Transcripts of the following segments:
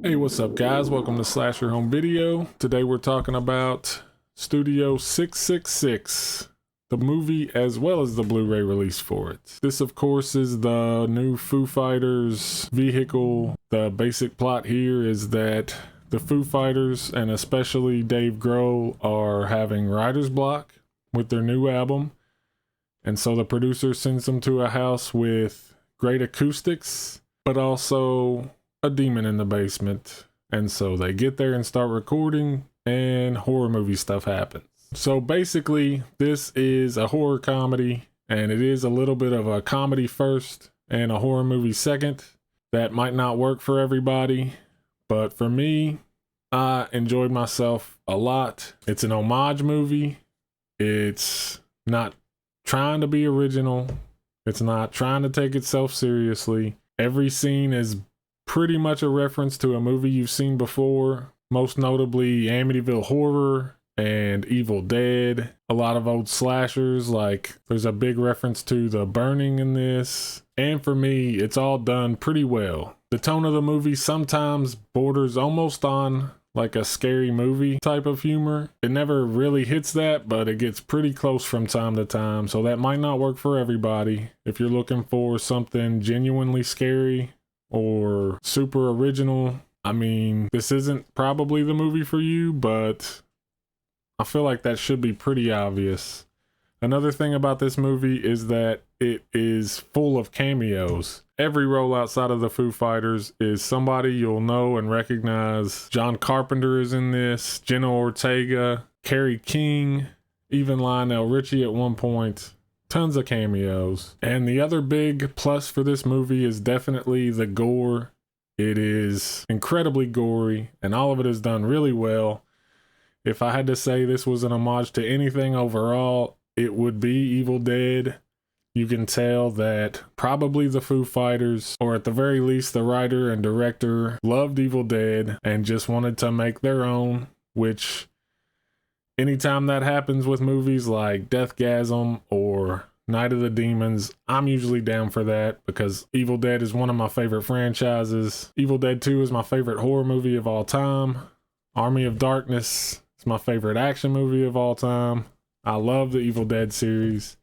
Hey, what's up guys? Welcome to Slasher Home Video. Today we're talking about Studio 666, the movie as well as the Blu-ray release for it. This of course is the new Foo Fighters vehicle. The basic plot here is that the Foo Fighters and especially Dave Grohl are having writer's block with their new album. And so the producer sends them to a house with great acoustics, but also a demon in the basement. And so they get there and start recording, and horror movie stuff happens. So basically, this is a horror comedy, and it is a little bit of a comedy first and a horror movie second. That might not work for everybody, but for me, I enjoyed myself a lot. It's an homage movie. It's not trying to be original. It's not trying to take itself seriously. Every scene is pretty much a reference to a movie you've seen before, most notably Amityville Horror and Evil Dead. A lot of old slashers, like there's a big reference to The Burning in this. And for me, it's all done pretty well. The tone of the movie sometimes borders almost on like a scary movie type of humor. It never really hits that, but it gets pretty close from time to time. So that might not work for everybody. If you're looking for something genuinely scary or super original, I mean, this isn't probably the movie for you, but I feel like that should be pretty obvious. Another thing about this movie is that it is full of cameos. Every role outside of the Foo Fighters is somebody you'll know and recognize. John Carpenter is in this, Jenna Ortega, Carrie King, even Lionel Richie at one point. Tons of cameos. And the other big plus for this movie is definitely the gore. It is incredibly gory, and all of it is done really well. If I had to say this was an homage to anything overall, it would be Evil Dead. You can tell that probably the Foo Fighters, or at the very least the writer and director, loved Evil Dead and just wanted to make their own, which anytime that happens with movies like Deathgasm or Night of the Demons, I'm usually down for that because Evil Dead is one of my favorite franchises. Evil Dead 2 is my favorite horror movie of all time. Army of Darkness is my favorite action movie of all time. I love the Evil Dead series,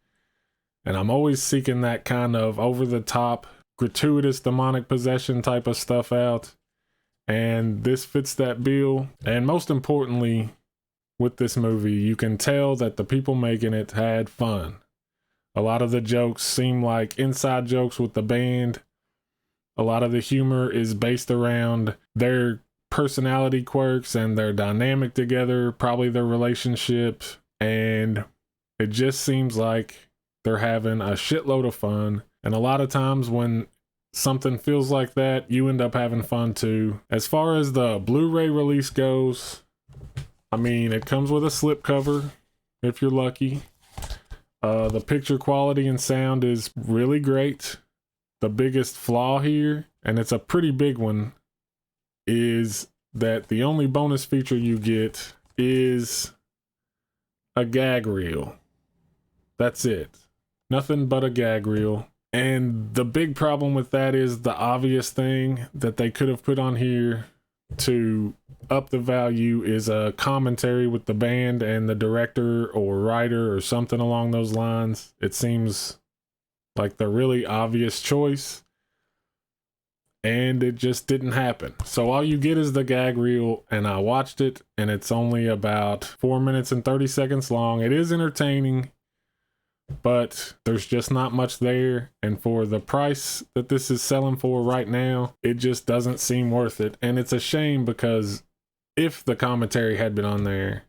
and I'm always seeking that kind of over-the-top, gratuitous demonic possession type of stuff out, and this fits that bill. And most importantly, with this movie, you can tell that the people making it had fun. A lot of the jokes seem like inside jokes with the band. A lot of the humor is based around their personality quirks and their dynamic together, probably their relationship, and it just seems like they're having a shitload of fun. And a lot of times when something feels like that, you end up having fun too. As far as the Blu-ray release goes, I mean, it comes with a slipcover if you're lucky. The picture quality and sound is really great. The biggest flaw here, and it's a pretty big one, is that the only bonus feature you get is a gag reel. That's it. Nothing but a gag reel. And the big problem with that is the obvious thing that they could have put on here to up the value is a commentary with the band and the director or writer or something along those lines. It seems like the really obvious choice, and it just didn't happen. So all you get is the gag reel, and I watched it, and it's only about 4 minutes and 30 seconds long. It is entertaining, but there's just not much there, and for the price that this is selling for right now, it just doesn't seem worth it. And it's a shame because if the commentary had been on there,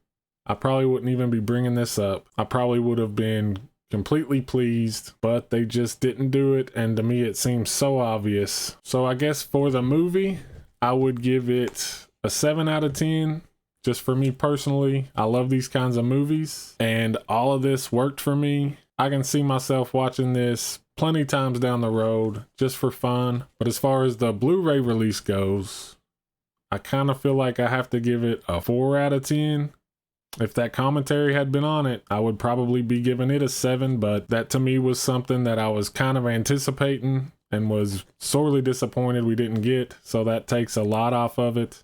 I probably wouldn't even be bringing this up. I probably would have been completely pleased, but they just didn't do it, and to me it seems so obvious. So I guess for the movie, I would give it a 7 out of 10. Just for me personally, I love these kinds of movies, and all of this worked for me. I can see myself watching this plenty times down the road just for fun. But as far as the Blu-ray release goes, I kind of feel like I have to give it a 4 out of 10. If that commentary had been on it, I would probably be giving it a 7, but that to me was something that I was kind of anticipating, and was sorely disappointed we didn't get, so that takes a lot off of it.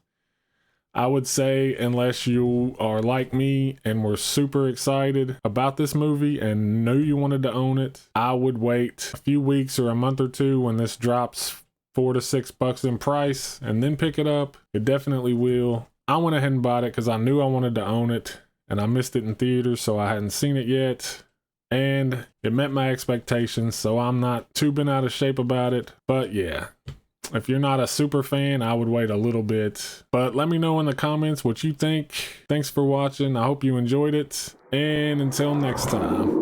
I would say, unless you are like me and were super excited about this movie and knew you wanted to own it, I would wait a few weeks or a month or two when this drops $4 to $6 in price and then pick it up. It definitely will. I went ahead and bought it because I knew I wanted to own it, and I missed it in theaters, so I hadn't seen it yet. And it met my expectations, so I'm not too bent out of shape about it. But yeah, if you're not a super fan, I would wait a little bit. But let me know in the comments what you think. Thanks for watching. I hope you enjoyed it. And until next time.